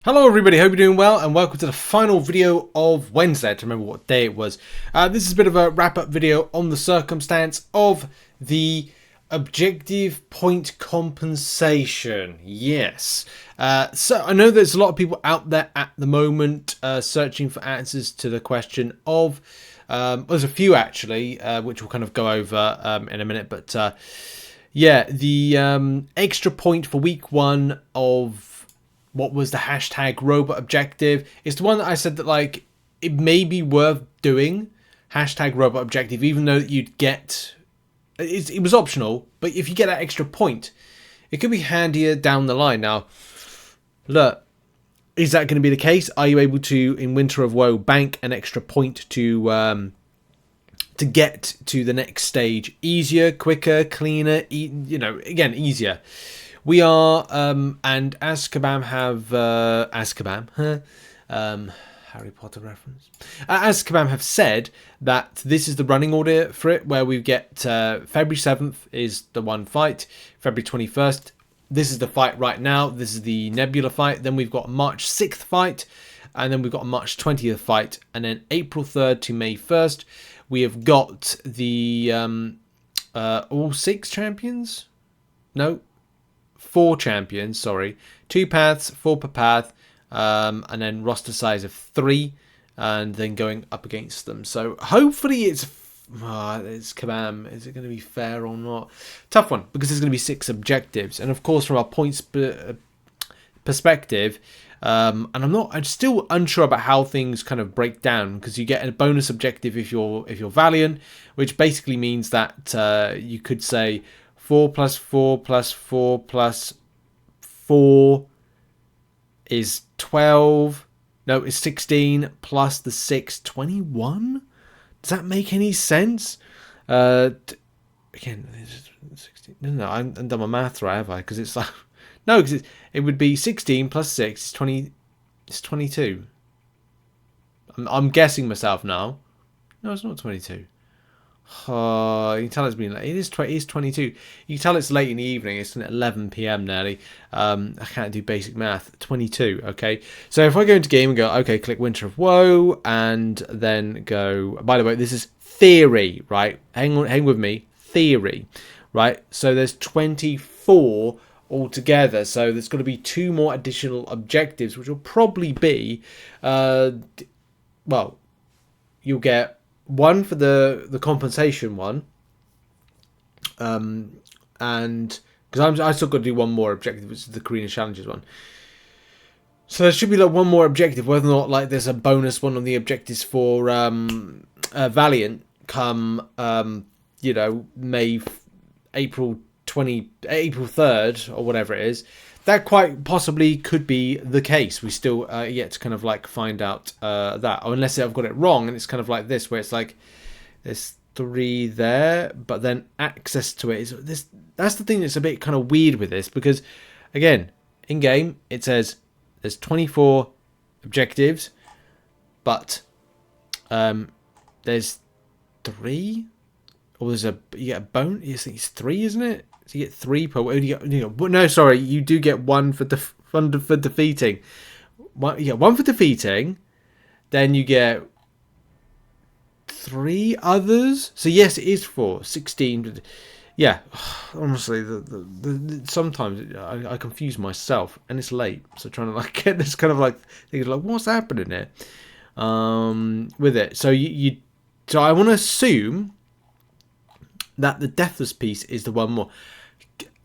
Hello everybody, hope you're doing well and welcome to the final video of Wednesday. To remember what day it was. This is a bit of a wrap-up video on the circumstance of the objective point compensation. Yes. So I know there's a lot of people out there at the moment searching for answers to the question of, there's a few actually, which we'll kind of go over in a minute, but yeah, the extra point for week 1 of what was the hashtag robot objective. It's the one that I said that like it may be worth doing, hashtag robot objective, even though you'd get it was optional, but if you get that extra point, it could be handier down the line. Now look, is that going to be the case? Are you able to, in Winter of Woe, bank an extra point to get to the next stage easier, quicker, cleaner, you know, again, easier? We are, and Azkaban have, Harry Potter reference. Azkaban have said that this is the running order for it, where we get February 7th is the one fight, February 21st, this is the fight right now, this is the Nebula fight, then we've got March 6th fight, and then we've got a March 20th fight, and then April 3rd to May 1st, we have got the, all 6 champions? No. 4 champions, sorry. 2 paths, 4 per path, and then roster size of 3, and then going up against them. So hopefully it's Kabam. Is it going to be fair or not? Tough one, because there's going to be 6 objectives, and of course from our points perspective, and I'm still unsure about how things kind of break down, because you get a bonus objective if you're Valiant, which basically means that you could say 4 plus 4 plus 4 plus 4 is 12. No, it's 16 plus the 6, 21? Does that make any sense? Again, 16. No, I haven't done my math right, have I? Because it's like... No, because it would be 16 plus 6 is 20. It's 22. I'm guessing myself now. No, it's not 22. You can tell it's been late. It is 22. You can tell it's late in the evening. It's 11 p.m. nearly. I can't do basic math. 22. Okay. So if I go into game and go, okay, click Winter of Woe, and then go. By the way, this is theory, right? Hang with me. Theory, right? So there's 24 altogether. So there's got to be 2 more additional objectives, which will probably be, well, you'll get 1 for the compensation one, and because I still got to do 1 more objective, which is the Karina Challenges one. So there should be like 1 more objective, whether or not like there's a bonus one on the objectives for Valiant come you know, April 3rd or whatever it is. That quite possibly could be the case. We still yet to kind of like find out that, or unless I've got it wrong and it's kind of like this, where it's like there's 3 there, but then access to it is this. That's the thing that's a bit kind of weird with this, because again, in game it says there's 24 objectives, but there's 3, or there's you get a bonus. I think it's 3, isn't it? So you get 3 per. No, sorry, you do get 1 for defeating. You get 1 for defeating, then you get 3 others. So yes, it is 4, 16. Yeah, honestly, sometimes I confuse myself, and it's late, so trying to like get this kind of like thinking like, what's happening here with it. So so I want to assume that the Deathless piece is the 1 more.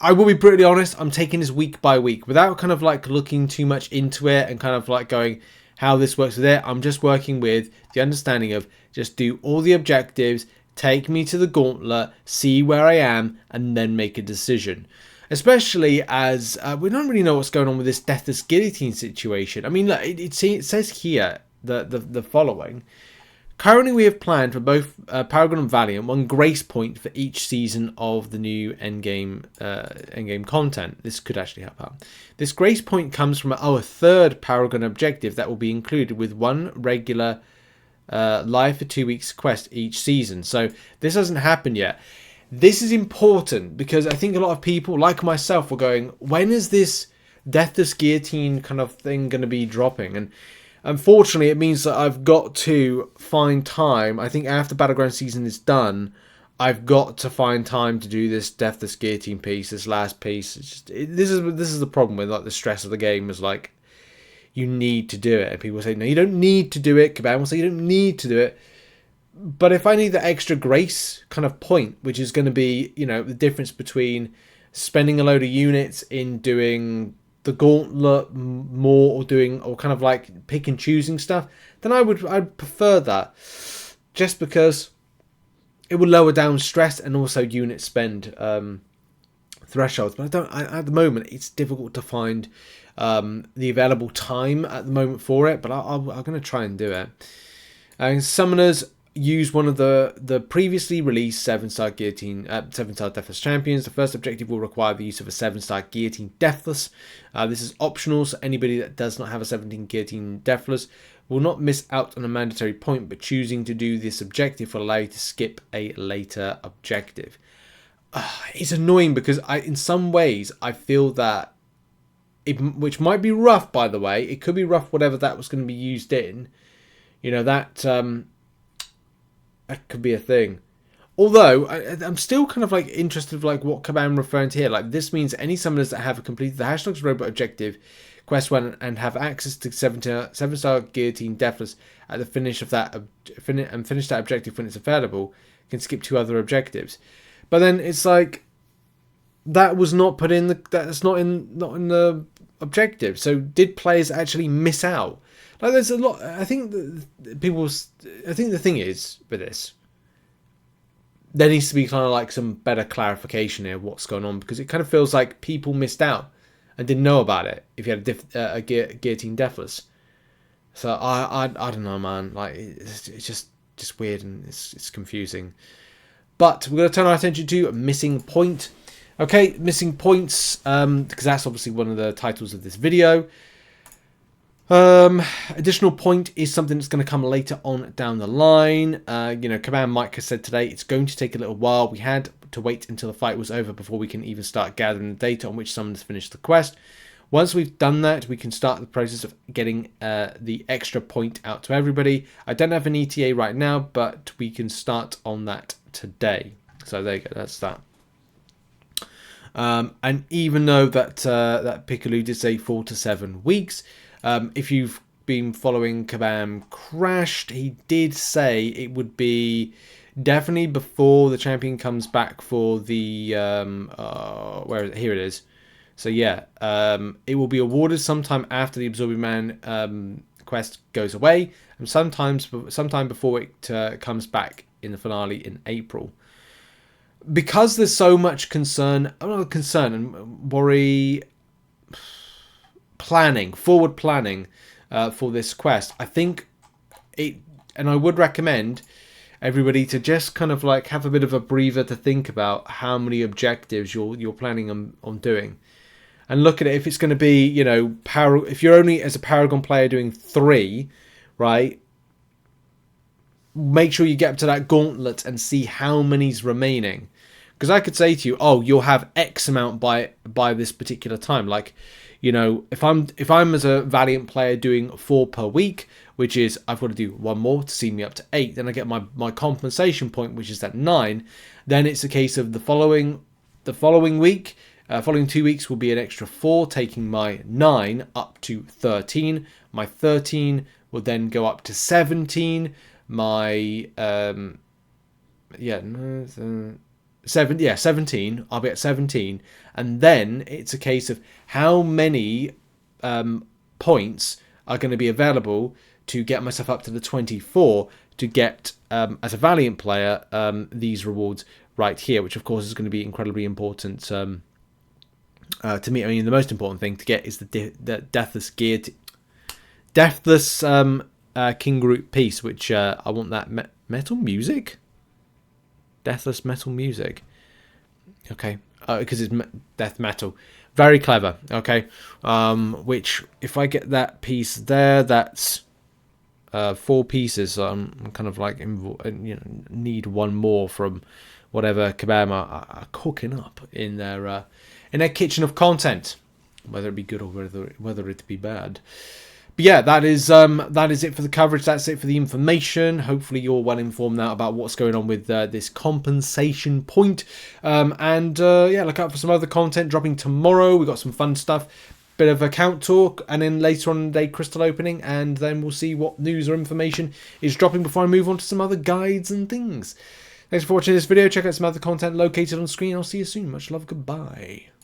I will be brutally honest, I'm taking this week by week without kind of like looking too much into it and kind of like going how this works with it. I'm just working with the understanding of just do all the objectives, take me to the gauntlet, see where I am, and then make a decision. Especially as we don't really know what's going on with this Deathless Guillotine situation. I mean, look, it says here the following. Currently, we have planned for both Paragon and Valiant 1 grace point for each season of the new endgame content. This could actually help out. This grace point comes from our 3rd Paragon objective that will be included with 1 regular live for 2 weeks quest each season. So this hasn't happened yet. This is important because I think a lot of people, like myself, were going, when is this Deathless Guillotine kind of thing going to be dropping. And unfortunately, it means that I've got to find time. I think after Battleground season is done, I've got to find time to do this Deathless Guillotine piece, this last piece. This is the problem with like the stress of the game, is like you need to do it. And people say, no, you don't need to do it. Kabam will say, you don't need to do it. But if I need the extra grace kind of point, which is going to be, you know, the difference between spending a load of units in doing the gauntlet more, or kind of like pick and choosing stuff, then I'd prefer that, just because it will lower down stress and also unit spend thresholds. But at the moment it's difficult to find the available time at the moment for it, but I'm going to try and do it. And summoners use one of the previously released 7-star guillotine, 7-star Deathless Champions. The first objective will require the use of a 7-star guillotine Deathless. This is optional, so anybody that does not have a 17 guillotine Deathless will not miss out on a mandatory point, but choosing to do this objective will allow you to skip a later objective. It's annoying because in some ways I feel that which might be rough, by the way. It could be rough, whatever that was going to be used in. You know, that could be a thing. Although I'm still kind of like interested in like what Kabam referring to here. Like, this means any summoners that have completed the #Robot objective quest 1 and have access to 7-star guillotine Deathless at the finish of that and finish that objective when it's available can skip 2 other objectives. But then it's like that was not put in that's not in the objective. So did players actually miss out? Like, there's a lot. I think the thing is with this, there needs to be kind of like some better clarification here of what's going on, because it kind of feels like people missed out and didn't know about it if you had a guillotine Deathless. So I don't know, man. Like, it's just weird, and it's confusing. But we're going to turn our attention to Missing Point. Okay, Missing Points, because that's obviously one of the titles of this video. Additional point is something that's going to come later on down the line. You know, Command Mike has said today it's going to take a little while. We had to wait until the fight was over before we can even start gathering the data on which summons finished the quest. Once we've done that, we can start the process of getting the extra point out to everybody. I don't have an ETA right now, but we can start on that today. So there you go, that's that. And even though that Piccolo did say 4 to 7 weeks, if you've been following Kabam Crashed, he did say it would be definitely before the champion comes back for the where is it? Here it is. So yeah, it will be awarded sometime after the Absorbing Man quest goes away, and sometime before it comes back in the finale in April. Because there's so much concern and worry, forward planning for this quest, I think and I would recommend everybody to just kind of like have a bit of a breather to think about how many objectives you're planning on doing, and look at it. If it's going to be, you know, if you're only as a Paragon player doing 3, right? Make sure you get up to that gauntlet and see how many's remaining. Because I could say to you, oh, you'll have X amount by this particular time. Like, you know, if I'm as a Valiant player doing 4 per week, which is I've got to do 1 more to see me up to 8, then I get my compensation point, which is that 9. Then it's a case of the following week, following 2 weeks will be an extra 4, taking my 9 up to 13. My 13 will then go up to 17. My 17. I'll be at 17, and then it's a case of how many points are going to be available to get myself up to the 24 to get, as a Valiant player, these rewards right here, which of course is going to be incredibly important to me. I mean, the most important thing to get is the Deathless Guilty, Deathless King Groot piece, which I want that metal music. Deathless metal music. Okay. Because it's death metal. Very clever. Okay. Which, if I get that piece there, that's 4 pieces. So I'm kind of like, need 1 more from whatever Kabam are cooking up in their kitchen of content. whether it be good or whether it be bad. But yeah, that is it for the coverage. That's it for the information. Hopefully you're well informed now about what's going on with this compensation point. Yeah, look out for some other content dropping tomorrow. We've got some fun stuff. Bit of account talk, and then later on in the day, crystal opening, and then we'll see what news or information is dropping before I move on to some other guides and things. Thanks for watching this video. Check out some other content located on screen. I'll see you soon. Much love. Goodbye.